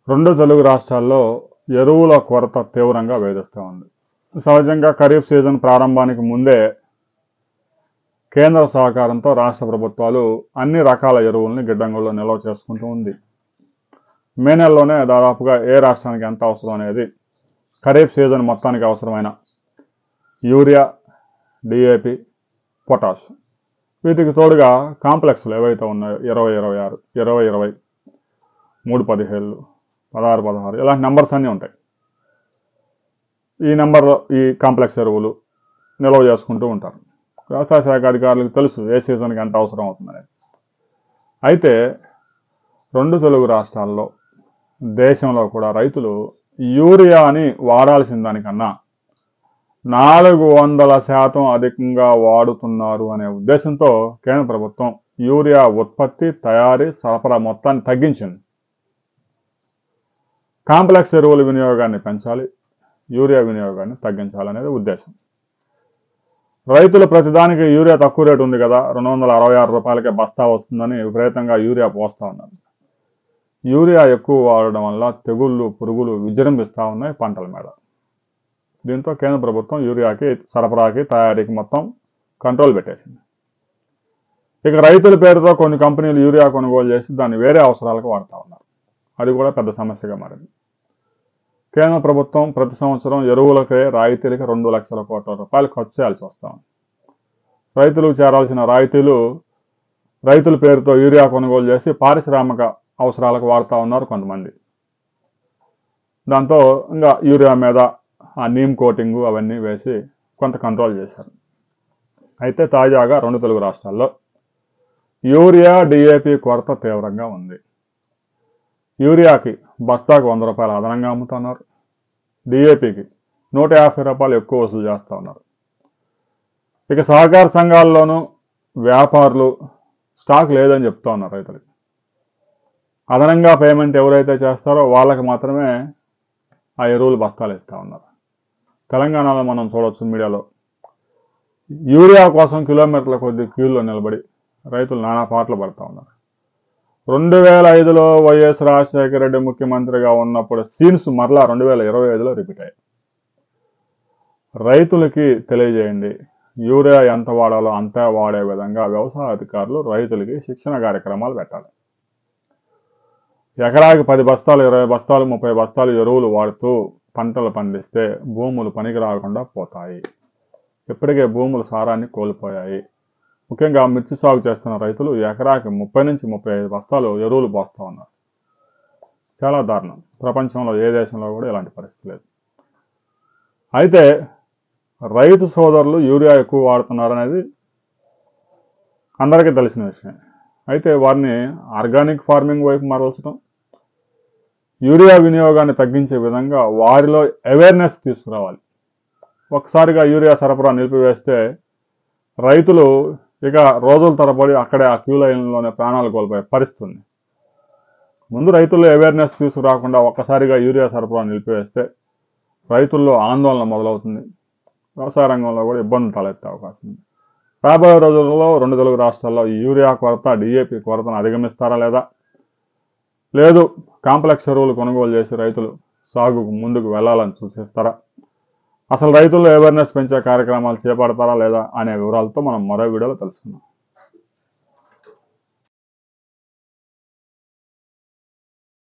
రెండు తెలుగు రాష్ట్రాల్లో ఎరువుల కొరత తీవ్రంగా వేధిస్తూ ఉంది. సహజంగా ఖరీఫ్ సీజన్ ప్రారంభానికి ముందే కేంద్ర సహకారంతో రాష్ట్ర ప్రభుత్వాలు అన్ని రకాల ఎరువుల్ని గిడ్డంగుల్లో నిల్వ చేసుకుంటూ ఉంది. మే నెలలోనే దాదాపుగా ఏ రాష్ట్రానికి ఎంత అవసరం అనేది ఖరీఫ్ సీజన్ మొత్తానికి అవసరమైన యూరియా, డిఏపి, పొటాష్, వీటికి తోడుగా కాంప్లెక్స్లు ఏవైతే ఉన్నాయో 20-26, 20-20, 3-17, 16-16 ఇలాంటి నెంబర్స్ అన్నీ ఉంటాయి. ఈ నెంబర్లో ఈ కాంప్లెక్స్ ఎరువులు నిల్వ చేసుకుంటూ ఉంటారు. వ్యవసాయ శాఖ అధికారులకు తెలుసు ఏ సీజన్కి ఎంత అవసరం అవుతుందనేది. అయితే రెండు తెలుగు రాష్ట్రాల్లో, దేశంలో కూడా రైతులు యూరియాని వాడాల్సిన దానికన్నా 400% అధికంగా వాడుతున్నారు అనే ఉద్దేశంతో కేంద్ర ప్రభుత్వం యూరియా ఉత్పత్తి, తయారీ, సరఫరా మొత్తాన్ని తగ్గించింది. కాంప్లెక్స్ ఎరువుల వినియోగాన్ని పెంచాలి, యూరియా వినియోగాన్ని తగ్గించాలనేది ఉద్దేశం. రైతులు ప్రతిదానికి యూరియా తక్కువ రేటు ఉంది కదా, 266 రూపాయలకే బస్తా వస్తుందని విపరీతంగా యూరియా పోస్తూ ఉన్నారు. యూరియా ఎక్కువ వాడడం వల్ల తెగుళ్ళు, పురుగులు విజృంభిస్తూ ఉన్నాయి పంటల మీద. దీంతో కేంద్ర ప్రభుత్వం యూరియాకి సరఫరాకి, తయారీకి మొత్తం కంట్రోల్ పెట్టేసింది. ఇక రైతుల పేరుతో కొన్ని కంపెనీలు యూరియా కొనుగోలు చేసి దాన్ని వేరే అవసరాలకు వాడుతూ ఉన్నారు. అది కూడా పెద్ద సమస్యగా మారింది. కేంద్ర ప్రభుత్వం ప్రతి సంవత్సరం ఎరువులకే రాయితీలకి 2 లక్షల కోట్ల రూపాయలు ఖర్చు చేయాల్సి వస్తాం. రైతులకు చేరాల్సిన రాయితీలు రైతుల పేరుతో యూరియా కొనుగోలు చేసి పారిశ్రామిక అవసరాలకు వాడుతూ ఉన్నారు కొంతమంది. దాంతో ఇంకా యూరియా మీద ఆ నీమ్ కోటింగు అవన్నీ వేసి కొంత కంట్రోల్ చేశారు. అయితే తాజాగా రెండు తెలుగు రాష్ట్రాల్లో యూరియా, డిఏపి కొరత తీవ్రంగా ఉంది. యూరియాకి బస్తాకు 100 రూపాయలు అదనంగా అమ్ముతున్నారు. డిఏపికి 150 రూపాయలు ఎక్కువ వసూలు చేస్తూ ఉన్నారు. ఇక సహకార సంఘాల్లోనూ వ్యాపారులు స్టాక్ లేదని చెప్తా ఉన్నారు రైతులకి. అదనంగా పేమెంట్ ఎవరైతే చేస్తారో వాళ్ళకి మాత్రమే ఆ ఎరువులు బస్తాలు ఇస్తూ ఉన్నారు. తెలంగాణలో మనం చూడవచ్చు మీడియాలో, యూరియా కోసం కిలోమీటర్ల కొద్ది క్యూల్లో నిలబడి రైతులు నానా పాటలు పడుతూ ఉన్నారు. 2005లో వైఎస్ రాజశేఖర రెడ్డి ముఖ్యమంత్రిగా ఉన్నప్పుడు సీన్స్ మరలా 2025లో రిపీట్ అయ్యాయి. రైతులకి తెలియజేయండి, యూరియా ఎంత వాడాలో అంతే వాడే విధంగా వ్యవసాయ అధికారులు రైతులకి శిక్షణ కార్యక్రమాలు పెట్టాలి. ఎకరాకి 10 బస్తాలు, 20 బస్తాలు, 30 బస్తాలు ఎరువులు వాడుతూ పంటలు పండిస్తే భూములు పనికి రాకుండా పోతాయి. ఇప్పటికే భూముల సారాన్ని కోల్పోయాయి. ముఖ్యంగా మిర్చి సాగు చేస్తున్న రైతులు ఎకరాకి 30 నుంచి 35 బస్తాలు ఎరువులు పోస్తూ ఉన్నారు. చాలా దారుణం. ప్రపంచంలో ఏ దేశంలో కూడా ఇలాంటి పరిస్థితి లేదు. అయితే రైతు సోదరులు యూరియా ఎక్కువ వాడుతున్నారనేది అందరికీ తెలిసిన విషయం. అయితే వారిని ఆర్గానిక్ ఫార్మింగ్ వైపు మరల్చడం, యూరియా వినియోగాన్ని తగ్గించే విధంగా వారిలో అవేర్నెస్ తీసుకురావాలి. ఒకసారిగా యూరియా సరఫరా నిలిపివేస్తే రైతులు ఇక రోజుల తరబడి అక్కడే ఆ క్యూ లైన్లోనే ప్రాణాలు కోల్పోయే పరిస్థితి. ముందు రైతుల్లో అవేర్నెస్ తీసుకురాకుండా ఒక్కసారిగా యూరియా సరఫరా నిలిపివేస్తే రైతుల్లో ఆందోళన మొదలవుతుంది. వ్యవసాయ రంగంలో కూడా ఇబ్బందులు తలెత్తే అవకాశం ఉంది. రాబోయే రోజుల్లో రెండు తెలుగు రాష్ట్రాల్లో ఈ యూరియా కొరత, డిఏపి కొరతను అధిగమిస్తారా లేదా, లేదు కాంప్లెక్స్ ఎరువులు కొనుగోలు చేసి రైతులు సాగుకు ముందుకు వెళ్లాలని సూచిస్తారా, అసలు రైతుల్లో అవేర్నెస్ పెంచే కార్యక్రమాలు చేపడతారా లేదా అనే వివరాలతో మనం మరో వీడియోలో తెలుసుకుందాం.